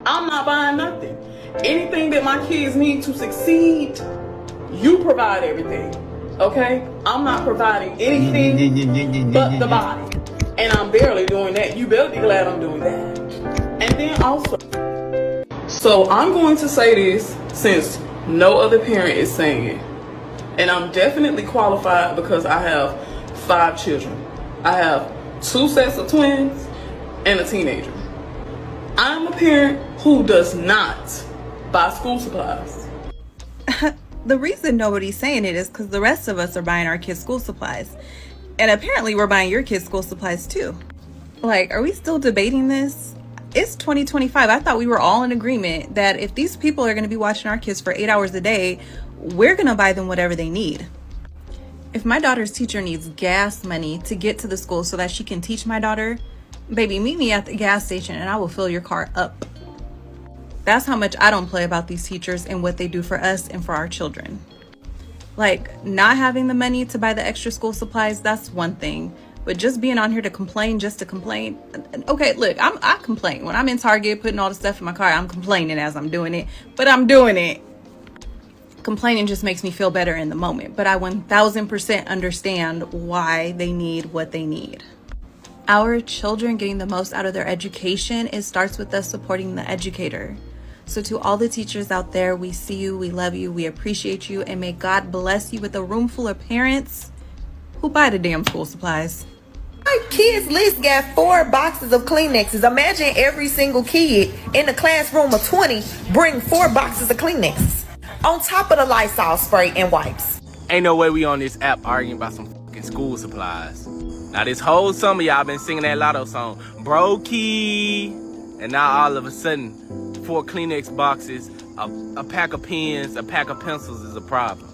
I'm not buying nothing. Anything that my kids need to succeed, you provide everything. Okay? I'm not providing anything but the body. And I'm barely doing that. You better be glad I'm doing that. And then also, so I'm going to say this since no other parent is saying it. And I'm definitely qualified because I have 5 children. I have 2 sets of twins and a teenager. I'm a parent who does not buy school supplies. The reason nobody's saying it is because the rest of us are buying our kids' school supplies. And apparently we're buying your kids' school supplies too. Like, are we still debating this? It's 2025. I thought we were all in agreement that if these people are going to be watching our kids for 8 hours a day, we're going to buy them whatever they need. If my daughter's teacher needs gas money to get to the school so that she can teach my daughter, baby, meet me at the gas station and I will fill your car up. That's how much I don't play about these teachers and what they do for us and for our children. Like, not having the money to buy the extra school supplies, that's one thing. But just being on here to complain just to complain. Okay, look, I complain. When I'm in Target putting all the stuff in my car, I'm complaining as I'm doing it. But I'm doing it. Complaining just makes me feel better in the moment. But I 1000% understand why they need what they need. Our children getting the most out of their education, it starts with us supporting the educator. So to all the teachers out there, we see you, we love you, we appreciate you, and may God bless you with a room full of parents who buy the damn school supplies. My kids' list got 4 boxes of Kleenexes. Imagine every single kid in the classroom of 20 bring 4 boxes of Kleenexes on top of the Lysol spray and wipes. Ain't no way we on this app arguing about some fucking school supplies. Now this whole summer y'all been singing that Lotto song, Brokey, and now all of a sudden 4 Kleenex boxes, a pack of pens, a pack of pencils is a problem.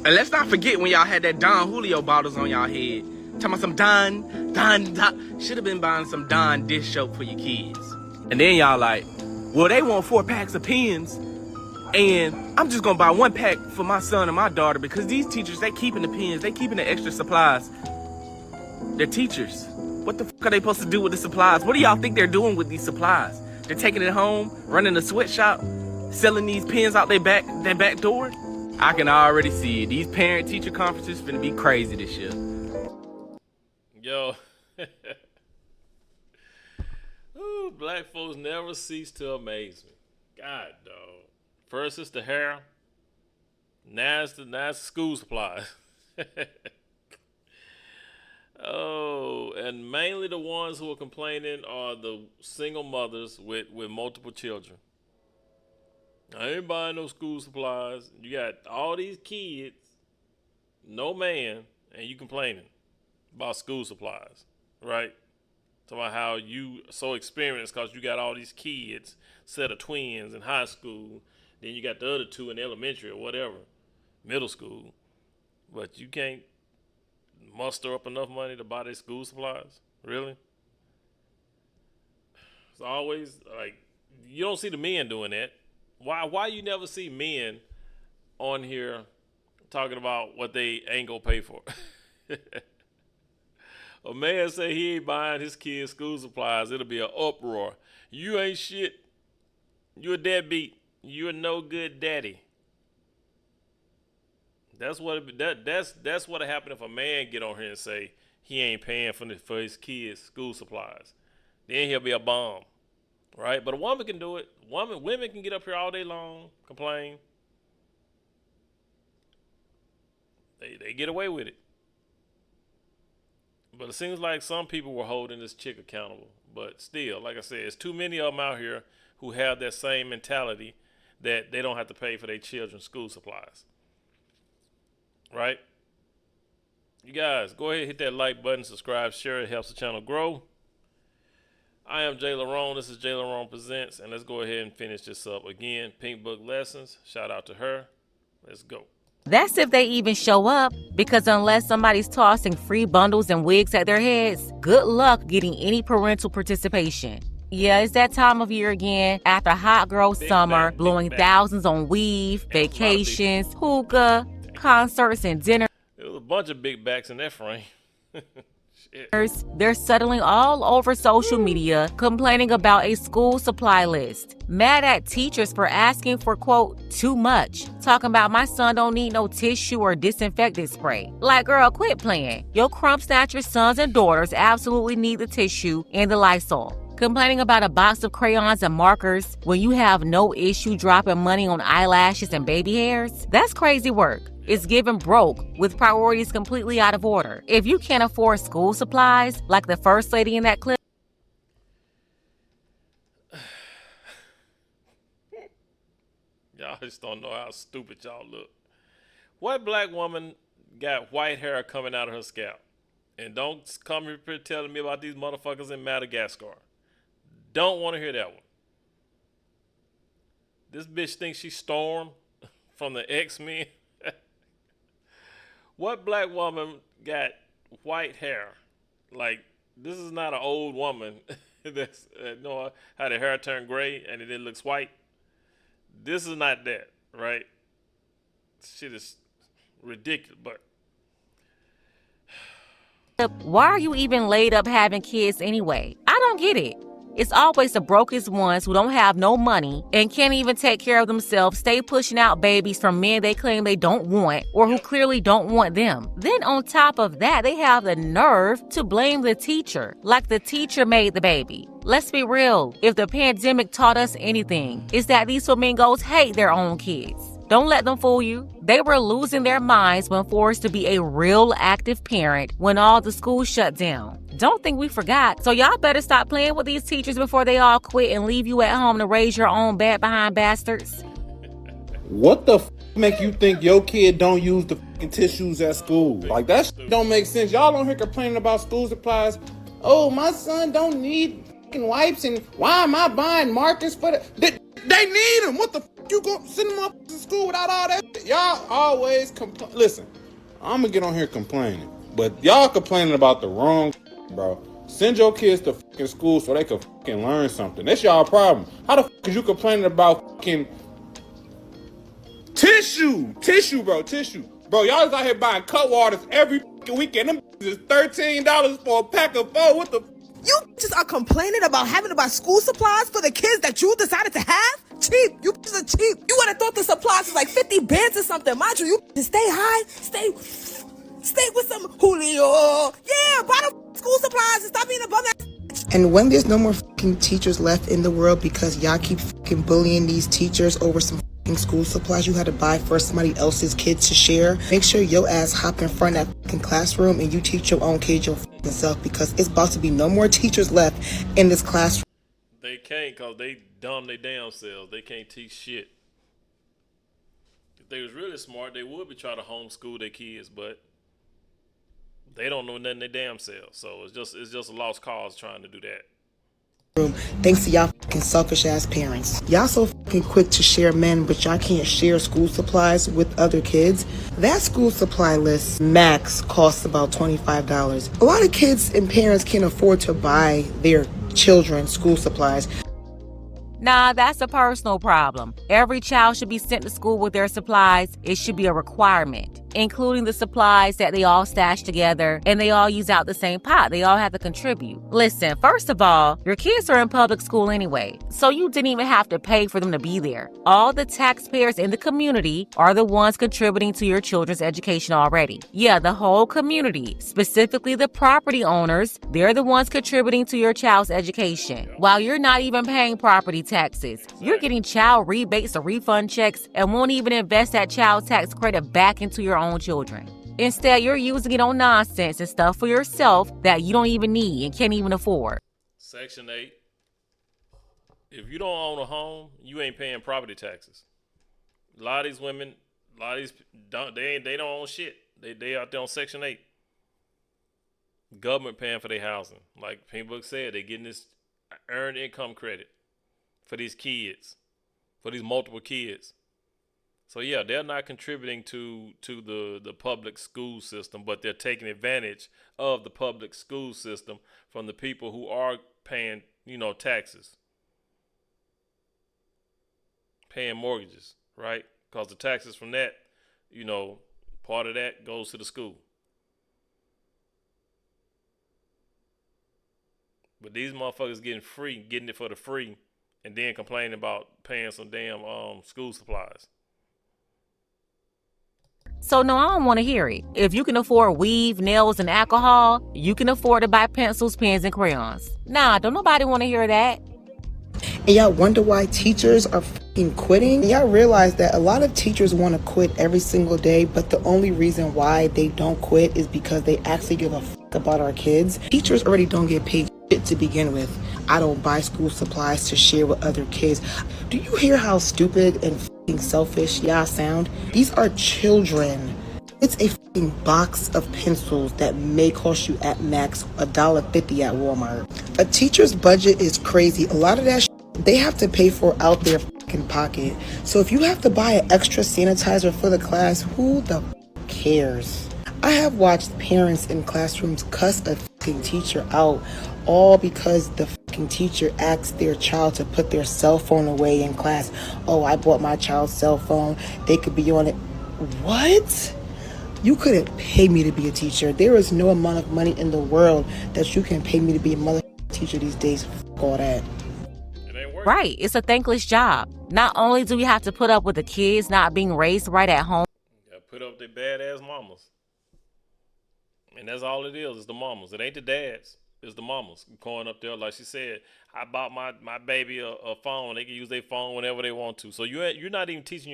And let's not forget when y'all had that Don Julio bottles on y'all head. Talking about some Don. Should have been buying some Don dish soap for your kids. And then y'all like, well, they want 4 packs of pens, and I'm just gonna buy 1 pack for my son and my daughter because these teachers, they keeping the pens, they keeping the extra supplies. They're teachers. What the fuck are they supposed to do with the supplies? What do y'all think they're doing with these supplies? They're taking it home, running a sweatshop, selling these pens out their back door? I can already see it. These parent-teacher conferences finna be crazy this year. Yo. Ooh, black folks never cease to amaze me. God, dog. First it's the hair. Now it's the school supplies. Oh, and mainly the ones who are complaining are the single mothers with multiple children. I ain't buying no school supplies. You got all these kids, no man, and you complaining about school supplies, right? Talking about how you so experienced because you got all these kids, set of twins in high school. Then you got the other 2 in elementary or whatever, middle school. But you can't muster up enough money to buy their school supplies? Really? It's always like, you don't see the men doing that. Why you never see men on here talking about what they ain't gonna pay for? A man say he ain't buying his kids school supplies, it'll be an uproar. You ain't shit. You a deadbeat. You a no good daddy. That's what happen if a man get on here and say he ain't paying for his kids' school supplies. Then he'll be a bum, right? But a woman can do it. Women can get up here all day long, complain. They get away with it. But it seems like some people were holding this chick accountable. But still, like I said, it's too many of them out here who have that same mentality that they don't have to pay for their children's school supplies. Right? You guys, go ahead, hit that like button, subscribe, share. It helps the channel grow. I am JLerone. This is JLerone Presents, and let's go ahead and finish this up. Again, Pink Book Lessons. Shout out to her. Let's go. That's if they even show up, because unless somebody's tossing free bundles and wigs at their heads, good luck getting any parental participation. Yeah, it's that time of year again, after hot girl summer, blowing thousands on weave, vacations, hookah, concerts, and dinner. There was a bunch of big backs in that frame. Shit. They're settling all over social media, complaining about a school supply list. Mad at teachers for asking for, quote, too much. Talking about my son don't need no tissue or disinfectant spray. Like, girl, quit playing. Your crumb snatcher sons and daughters absolutely need the tissue and the Lysol. Complaining about a box of crayons and markers when you have no issue dropping money on eyelashes and baby hairs? That's crazy work. It's given broke with priorities completely out of order. If you can't afford school supplies, like the first lady in that clip, Y'all just don't know how stupid y'all look. What black woman got white hair coming out of her scalp? And don't come here telling me about these motherfuckers in Madagascar. Don't want to hear that one. This bitch thinks she's Storm from the X-Men. What black woman got white hair? Like, this is not an old woman that's know how the hair turned gray and it looks white. This is not that, right? Shit is ridiculous, but why are you even laid up having kids anyway? I don't get it. It's always the brokest ones who don't have no money and can't even take care of themselves stay pushing out babies from men they claim they don't want or who clearly don't want them. Then on top of that, they have the nerve to blame the teacher, like the teacher made the baby. Let's be real. If the pandemic taught us anything, it's that these flamingos hate their own kids. Don't let them fool you. They were losing their minds when forced to be a real active parent when all the schools shut down. Don't think we forgot. So y'all better stop playing with these teachers before they all quit and leave you at home to raise your own bad behind bastards. What the make you think your kid don't use the fucking tissues at school? Like, that don't make sense. Y'all don't hear complaining about school supplies. Oh, my son don't need fucking wipes, and why am I buying markers for the... They need them. What the fuck you gonna send them up to school without all that shit? Y'all always complain. Listen, I'm gonna get on here complaining, but y'all complaining about the wrong bro. Send your kids to fucking school so they can fucking learn something. That's y'all problem. How the fuck is you complaining about fucking tissue, bro, tissue. Bro, y'all is out here buying cut waters every fucking weekend. Them is $13 for a pack of 4. What the... You just are complaining about having to buy school supplies for the kids that you decided to have? Cheap. You just are cheap. You would have thought the supplies was like 50 bands or something. Mind you just stay high, stay with some Julio. Yeah, buy the school supplies and stop being above that. And when there's no more fucking teachers left in the world because y'all keep fucking bullying these teachers over some fucking school supplies you had to buy for somebody else's kid to share, make sure your ass hop in front of that fucking classroom and you teach your own kid your fucking self, because it's about to be no more teachers left in this classroom. they can't because they dumb their damn selves. They can't teach shit. If they was really smart, they would be trying to homeschool their kids, but they don't know nothing their damn selves. So it's just a lost cause trying to do that. Thanks to y'all fucking selfish ass parents. Y'all so fucking quick to share men, but y'all can't share school supplies with other kids. That school supply list max costs about $25. A lot of kids and parents can't afford to buy their children school supplies. Nah, that's a personal problem. Every child should be sent to school with their supplies. It should be a requirement, including the supplies that they all stash together and they all use out the same pot. They all have to contribute. Listen, first of all, your kids are in public school anyway, so you didn't even have to pay for them to be there. All the taxpayers in the community are the ones contributing to your children's education already. Yeah, the whole community, specifically the property owners, they're the ones contributing to your child's education. While you're not even paying property taxes, you're getting child rebates or refund checks and won't even invest that child tax credit back into your own children. Instead, you're using it on nonsense and stuff for yourself that you don't even need and can't even afford. Section 8. If you don't own a home, you ain't paying property taxes. A lot of these women, they don't own shit. They out there on Section 8. Government paying for their housing. Like Pinkbook said, they getting this earned income credit for these kids, for these multiple kids. So yeah, they're not contributing to the public school system, but they're taking advantage of the public school system from the people who are paying, taxes, paying mortgages, right? Because the taxes from that, part of that goes to the school. But these motherfuckers getting it for the free, and then complaining about paying some damn school supplies. So no, I don't want to hear it. If you can afford weave, nails, and alcohol, you can afford to buy pencils, pens, and crayons. Nah, don't nobody want to hear that. And y'all wonder why teachers are fucking quitting? Y'all realize that a lot of teachers want to quit every single day, but the only reason why they don't quit is because they actually give a fuck about our kids. Teachers already don't get paid shit to begin with. I don't buy school supplies to share with other kids. Do you hear how stupid and fucking selfish y'all sound? These are children. It's a fucking box of pencils that may cost you at max $1.50 at Walmart. A teacher's budget is crazy. A lot of that shit they have to pay for out their fucking pocket. So if you have to buy an extra sanitizer for the class, who the cares? I have watched parents in classrooms cuss a fucking teacher out, all because the fucking teacher asked their child to put their cell phone away in class. Oh, I bought my child's cell phone. They could be on it. What? You couldn't pay me to be a teacher. There is no amount of money in the world that you can pay me to be a mother teacher these days. Fuck all that. Right, it's a thankless job. Not only do we have to put up with the kids not being raised right at home, You gotta put up with their badass mamas. And that's all it is the mamas. It ain't the dads. It's the mamas going up there. Like she said, I bought my baby a phone. They can use their phone whenever they want to. So you're not even teaching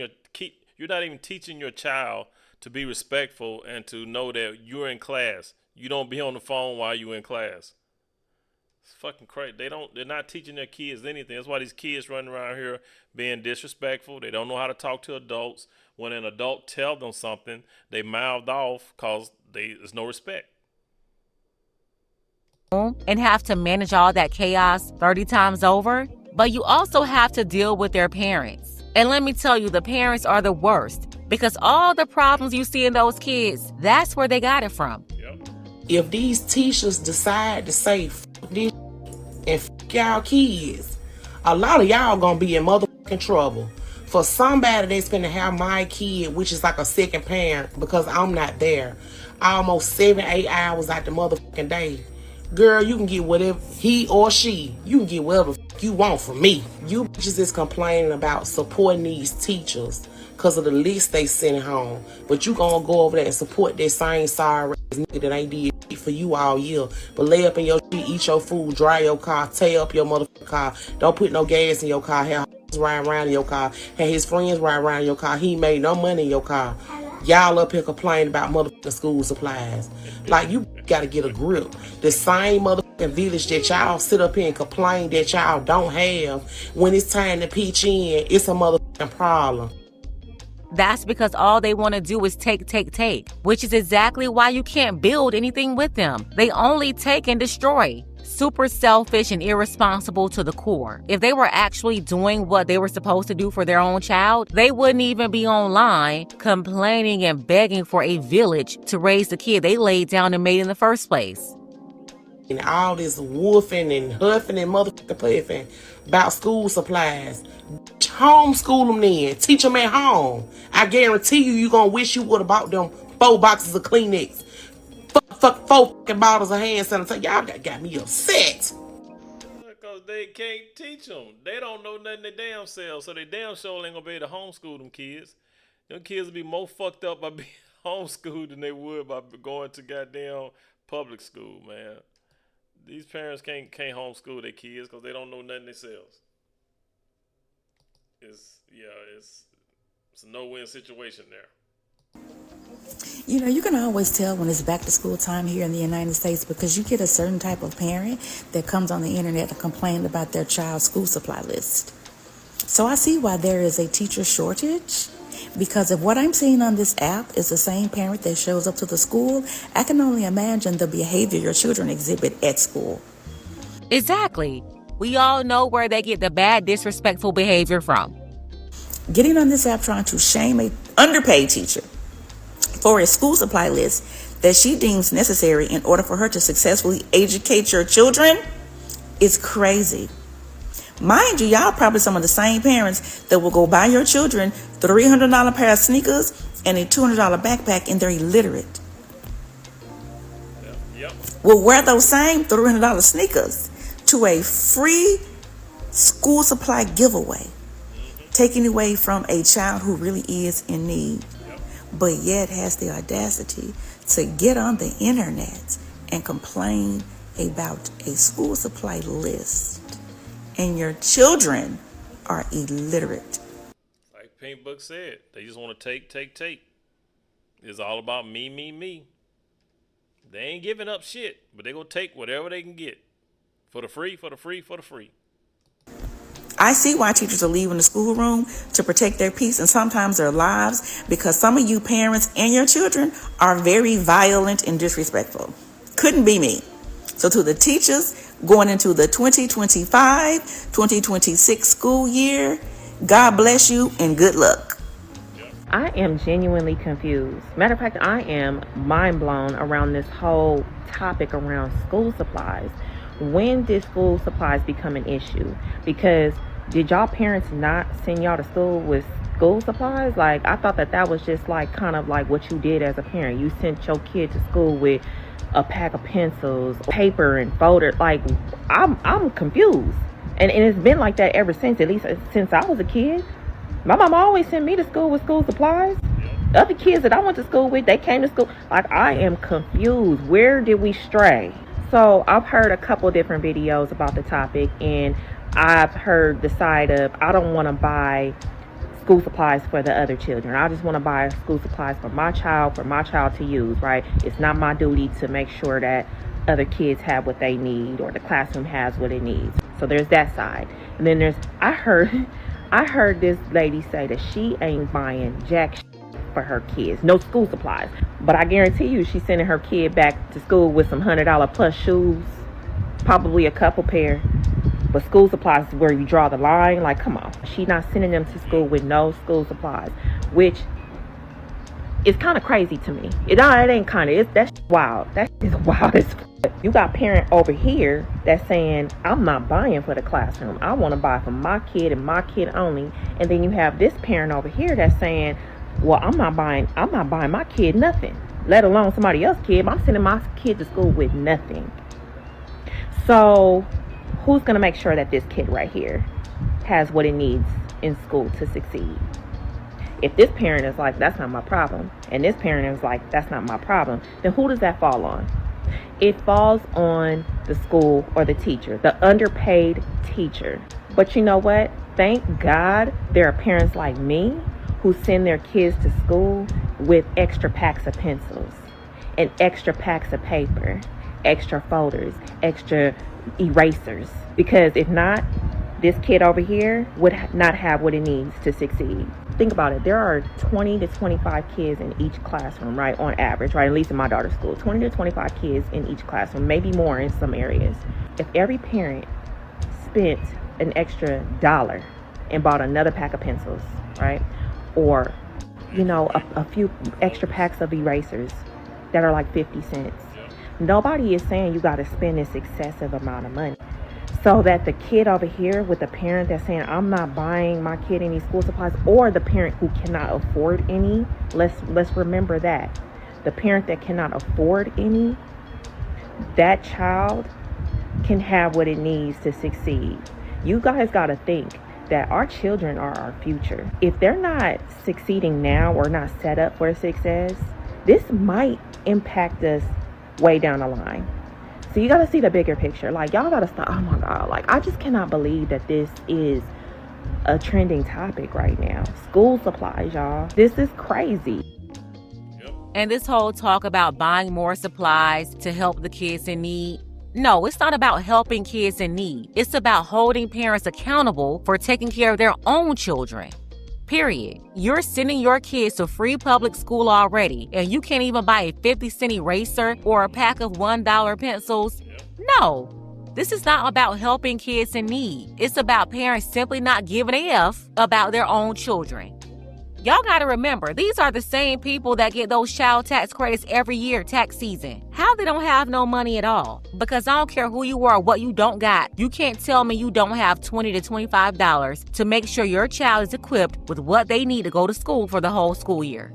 your child to be respectful and to know that you're in class. You don't be on the phone while you're in class. It's fucking crazy. They're not teaching their kids anything. That's why these kids running around here being disrespectful. They don't know how to talk to adults. When an adult tells them something, they mouthed off because there's no respect. and have to manage all that chaos 30 times over. But you also have to deal with their parents. And let me tell you, the parents are the worst, because all the problems you see in those kids, that's where they got it from. Yep. If these teachers decide to say f this and f y'all kids, a lot of y'all gonna be in motherfucking trouble. For somebody that's gonna have my kid, which is like a second parent, because I'm not there, almost 7-8 hours out the motherfucking day. Girl, you can get whatever, he or she, you can get whatever you want from me. You bitches is complaining about supporting these teachers because of the list they send home. But you gonna go over there and support that same sorry ass nigga that ain't did shit for you all year. But lay up in your shit, eat your food, dry your car, tear up your motherfucking car. Don't put no gas in your car, have ride around in your car, have his friends ride around in your car. He made no money in your car. Y'all up here complaining about motherfucking school supplies. Like, you gotta get a grip. The same motherfucking village that y'all sit up here and complain that y'all don't have, when it's time to pitch in, it's a motherfucking problem. That's because all they want to do is take, which is exactly why you can't build anything with them. They only take and destroy. Super selfish and irresponsible to the core. If they were actually doing what they were supposed to do for their own child, they wouldn't even be online complaining and begging for a village to raise the kid they laid down and made in the first place. And all this woofing and huffing and motherfucking puffing about school supplies. Homeschool them then. Teach them at home. I guarantee you gonna wish you would have bought them 4 boxes of Kleenex. 4 fucking bottles of hand sanitizer. Y'all got me upset. Because they can't teach them. They don't know nothing they damn self, so they damn sure ain't gonna be able to homeschool them kids. Them kids will be more fucked up by being homeschooled than they would by going to goddamn public school, man. These parents can't homeschool their kids because they don't know nothing themselves. It's a no-win situation there. You know, you can always tell when it's back to school time here in the United States because you get a certain type of parent that comes on the internet to complain about their child's school supply list. So I see why there is a teacher shortage, because if what I'm seeing on this app is the same parent that shows up to the school, I can only imagine the behavior your children exhibit at school. Exactly. We all know where they get the bad, disrespectful behavior from. Getting on this app trying to shame a underpaid teacher for a school supply list that she deems necessary in order for her to successfully educate your children is crazy. Mind you, y'all probably some of the same parents that will go buy your children $300 pair of sneakers and a $200 backpack, and they're illiterate. Yep. Will wear those same $300 sneakers to a free school supply giveaway, taking away from a child who really is in need, but yet has the audacity to get on the internet and complain about a school supply list, and your children are illiterate. Like Pink Book said, they just want to take. It's all about me. They ain't giving up shit, but they gonna take whatever they can get for the free. I see why teachers are leaving the schoolroom to protect their peace and sometimes their lives, because some of you parents and your children are very violent and disrespectful. Couldn't be me. So to the teachers going into the 2025-2026 school year, God bless you and good luck. I am genuinely confused. Matter of fact, I am mind blown around this whole topic around school supplies. When did school supplies become an issue? Because did y'all parents not send y'all to school with school supplies? Like, I thought that was just like kind of like what you did as a parent. You sent your kid to school with a pack of pencils, paper, and folder. Like, I'm confused. And it's been like that ever since, at least since I was a kid. My mom always sent me to school with school supplies. Other kids that I went to school with, they came to school. Like, I am confused. Where did we stray? So I've heard a couple different videos about the topic, and I've heard the side of, I don't want to buy school supplies for the other children. I just want to buy school supplies for my child to use, right? It's not my duty to make sure that other kids have what they need or the classroom has what it needs. So there's that side. And then I heard this lady say that she ain't buying jack for her kids, no school supplies. But I guarantee you she's sending her kid back to school with some $100 plus shoes, probably a couple pair. But school supplies is where you draw the line. Like, come on. She's not sending them to school with no school supplies, which is kind of crazy to me. It ain't kind of. That's wild. That is wild as fuck. You got parent over here that's saying, I'm not buying for the classroom. I want to buy for my kid and my kid only. And then you have this parent over here that's saying, well, I'm not buying my kid nothing, let alone somebody else's kid. I'm sending my kid to school with nothing. So who's going to make sure that this kid right here has what it needs in school to succeed? If this parent is like, that's not my problem, and this parent is like, that's not my problem, then who does that fall on? It falls on the school or the teacher, the underpaid teacher. But you know what? Thank God there are parents like me who send their kids to school with extra packs of pencils and extra packs of paper, extra folders, extra erasers. Because if not, this kid over here would not have what it needs to succeed. Think about it. There are 20 to 25 kids in each classroom, right? On average, right? At least in my daughter's school, 20 to 25 kids in each classroom, maybe more in some areas. If every parent spent an extra $1 and bought another pack of pencils, right? Or, you know, a few extra packs of erasers that are like 50 cents. Nobody is saying you got to spend this excessive amount of money. So that the kid over here with the parent that's saying, I'm not buying my kid any school supplies, or the parent who cannot afford any, let's remember that. The parent that cannot afford any, that child can have what it needs to succeed. You guys got to think that our children are our future. If they're not succeeding now or not set up for success, this might impact us way down the line. So you got to see the bigger picture. Like, y'all got to stop. Oh my God. Like, I just cannot believe that this is a trending topic right now. School supplies, y'all. This is crazy. And this whole talk about buying more supplies to help the kids in need. No, it's not about helping kids in need. It's about holding parents accountable for taking care of their own children. Period. You're sending your kids to free public school already, and you can't even buy a 50-cent eraser or a pack of $1 pencils? No. This is not about helping kids in need. It's about parents simply not giving a F about their own children. Y'all gotta remember, these are the same people that get those child tax credits every year, tax season. How they don't have no money at all? Because I don't care who you are or what you don't got, you can't tell me you don't have $20 to $25 to make sure your child is equipped with what they need to go to school for the whole school year.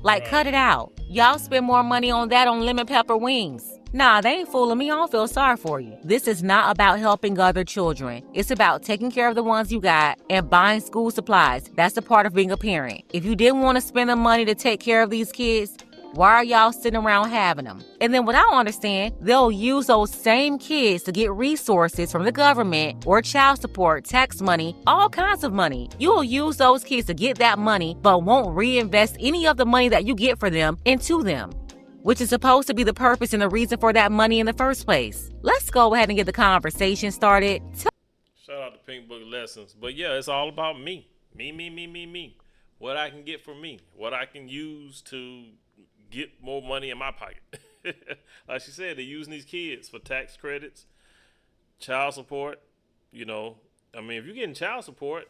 Like, cut it out. Y'all spend more money on that on lemon pepper wings. Nah, they ain't fooling me. I don't feel sorry for you. This is not about helping other children. It's about taking care of the ones you got and buying school supplies. That's a part of being a parent. If you didn't want to spend the money to take care of these kids, why are y'all sitting around having them? And then what I don't understand, they'll use those same kids to get resources from the government or child support, tax money, all kinds of money. You'll use those kids to get that money, but won't reinvest any of the money that you get for them into them, which is supposed to be the purpose and the reason for that money in the first place. Let's go ahead and get the conversation started. Shout out to Pink Book Lessons. But yeah, it's all about me. Me. What I can get for me. What I can use to get more money in my pocket. Like she said, they're using these kids for tax credits, child support. You know, I mean, if you're getting child support,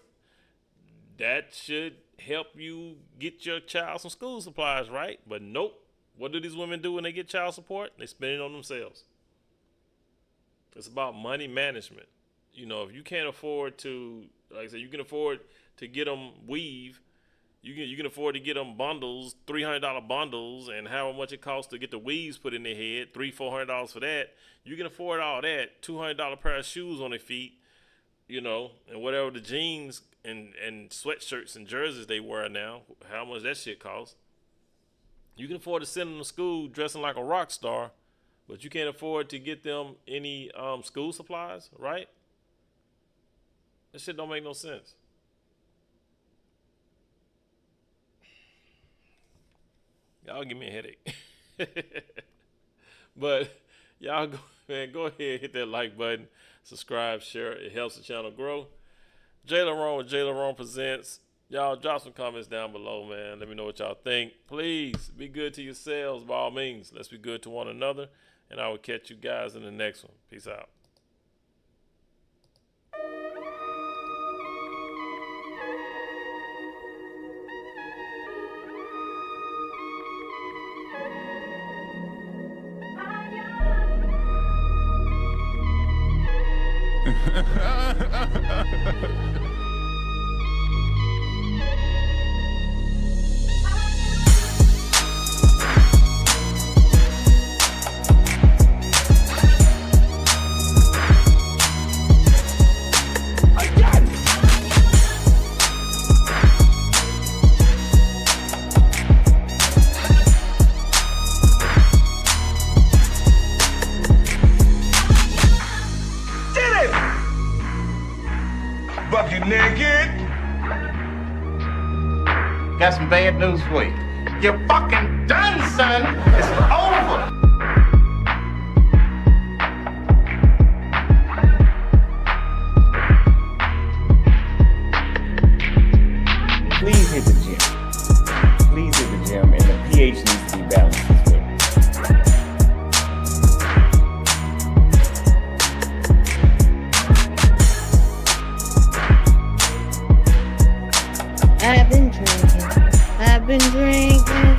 that should help you get your child some school supplies, right? But nope. What do these women do when they get child support? They spend it on themselves. It's about money management. You know, if you can't afford to, like I said, you can afford to get them weave. You can afford to get them bundles, $300 bundles, and however much it costs to get the weaves put in their head, $300-$400 for that. You can afford all that, $200 pair of shoes on their feet, you know, and whatever the jeans and sweatshirts and jerseys they wear now, how much that shit costs. You can afford to send them to school dressing like a rock star, but you can't afford to get them any school supplies, right? That shit don't make no sense. Y'all give me a headache. But y'all go ahead, hit that like button, subscribe, share. It helps the channel grow. JLerone with JLerone Presents. Y'all drop some comments down below, man. Let me know what y'all think. Please be good to yourselves by all means. Let's be good to one another. And I will catch you guys in the next one. Peace out. Bucket naked. Got some bad news for you. You're fucking done, son. It's over. Please hit the gym. Please hit the gym, and the pH needs to be balanced as well. I've been drinking.